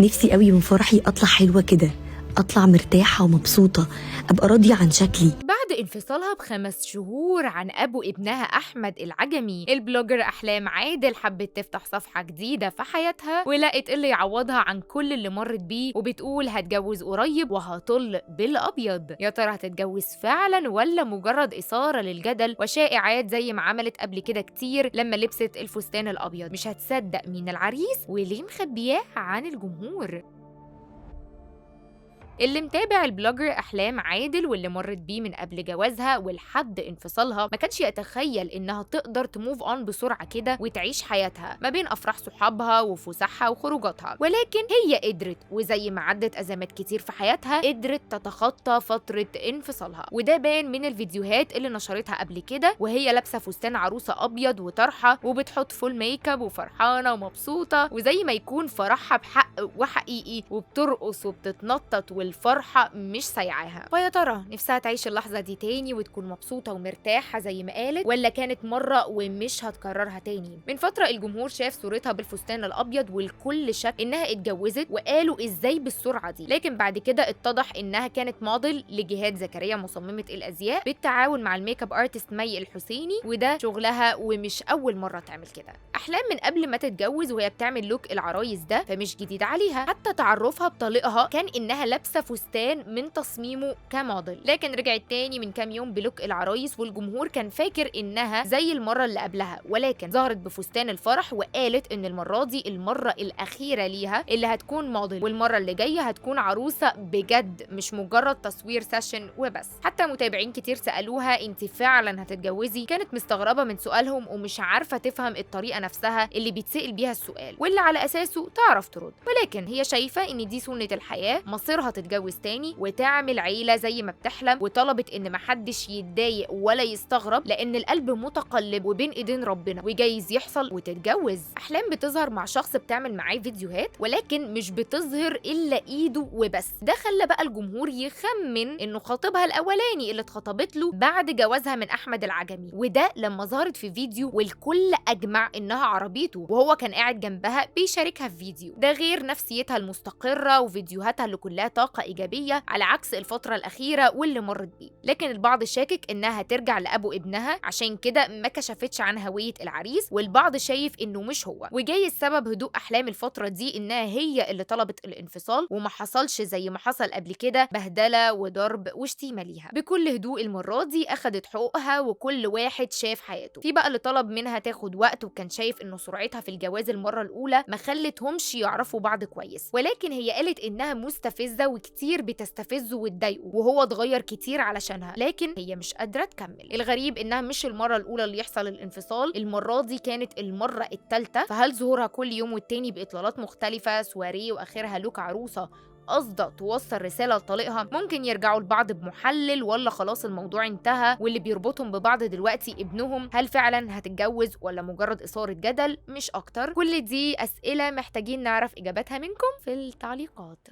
نفسي قوي من فرحي أطلع حلوة كده، أطلع مرتاحة ومبسوطة، أبقى راضية عن شكلي. بعد انفصالها ب5 شهور عن أبو ابنها أحمد العجمي، البلوجر أحلام عادل حبت تفتح صفحة جديدة في حياتها ولقت اللي يعوضها عن كل اللي مرت بيه، وبتقول هتجوز قريب وهطل بالأبيض. يا ترى هتتجوز فعلا ولا مجرد إثارة للجدل وشائعات زي ما عملت قبل كده كتير لما لبست الفستان الأبيض؟ مش هتصدق مين العريس وليه مخبياه عن الجمهور. اللي متابع البلوجر أحلام عادل واللي مرت بيه من قبل جوازها ولحد انفصالها ما كانش يتخيل إنها تقدر تموف أون بسرعة كده وتعيش حياتها ما بين أفراح صحابها وفسحها وخروجاتها، ولكن هي قدرت، وزي ما عدت أزمات كتير في حياتها قدرت تتخطى فترة انفصالها. وده بان من الفيديوهات اللي نشرتها قبل كده وهي لابسة فستان عروسة أبيض وطرحة وبتحط فول ميك اب وفرحانة ومبسوطة وزي ما يكون فرحها بحق وحقيقي، وبترقص وبتتنطط والفرحة مش سايعاها. فيا ترى نفسها تعيش اللحظة دي تاني وتكون مبسوطة ومرتاحة زي ما قالت، ولا كانت مرة ومش هتكررها تاني؟ من فترة الجمهور شاف صورتها بالفستان الأبيض والكل شك إنها اتجوزت وقالوا إزاي بالسرعة دي، لكن بعد كده اتضح إنها كانت موديل لجهاد زكريا مصممة الأزياء بالتعاون مع الميك اب ارتست مي الحسيني، وده شغلها ومش أول مرة تعمل كده. أحلام من قبل ما تتجوز وهي بتعمل لوك العرايس ده فمش جديد عليها، حتى تعرفها بطليقها كان إنها لابسة فستان من تصميمه كموديل، لكن رجعت تاني من كام يوم بلوك العرايس والجمهور كان فاكر إنها زي المرة اللي قبلها، ولكن ظهرت بفستان الفرح وقالت إن المرة دي المرة الأخيرة ليها اللي هتكون موديل، والمرة اللي جاية هتكون عروسة بجد مش مجرد تصوير سيشن وبس. حتى متابعين كتير سألوها انت فعلا هتتجوزي؟ كانت مستغربة من سؤالهم ومش عارفة تفهم الطريقة نفسها اللي بيتسأل بيها السؤال واللي على أساسه تعرف ترد، ولكن هي شايفة إن دي سنة الحياة، مصيرها تتجوز تاني وتعمل عيلة زي ما بتحلم، وطلبت إن محدش يتضايق ولا يستغرب لأن القلب متقلب وبين إيدين ربنا وجايز يحصل وتتجوز. أحلام بتظهر مع شخص بتعمل معاه فيديوهات ولكن مش بتظهر إلا إيده وبس، ده خلى بقى الجمهور يخمن إنه خطيبها الأولاني اللي اتخطبت له بعد جوازها من أحمد العجمي، وده لما ظهرت في فيديو والكل أجمع إنها عربيته وهو كان قاعد جنبها بيشاركها في فيديو، ده غير نفسيتها المستقرة وفيديوهاتها اللي كلها طاقة إيجابية على عكس الفترة الأخيرة واللي مرت بيه. لكن البعض شاكك إنها هترجع لأبو ابنها، عشان كده ما كشفتش عن هوية العريس، والبعض شايف إنه مش هو، وجاي السبب هدوء أحلام الفترة دي إنها هي اللي طلبت الانفصال وما حصلش زي ما حصل قبل كده بهدلة وضرب وشتيمة ليها. بكل هدوء المرة دي أخدت حقوقها وكل واحد شاف حياته. في بقى اللي طلب منها تاخد وقت وكان شايف إنه سرعتها في الجواز المرة الأولى ما خلتهمش يعرفوا بعض كويس، ولكن هي قالت إنها مستفزة وكتير بتستفزه وتضايقه وهو اتغير كتير علشانها، لكن هي مش قادرة تكمل. الغريب إنها مش المرة الأولى اللي يحصل الانفصال، المرة دي كانت المرة الثالثة، فهل ظهورها كل يوم والتاني بإطلالات مختلفة سواريه وآخرها لوك عروسة قصده توصل رسالة لطليقها؟ ممكن يرجعوا لبعض بمحلل ولا خلاص الموضوع انتهى واللي بيربطهم ببعض دلوقتي ابنهم؟ هل فعلا هتتجوز ولا مجرد إثارة جدل مش أكتر؟ كل دي أسئلة محتاجين نعرف إجاباتها منكم في التعليقات.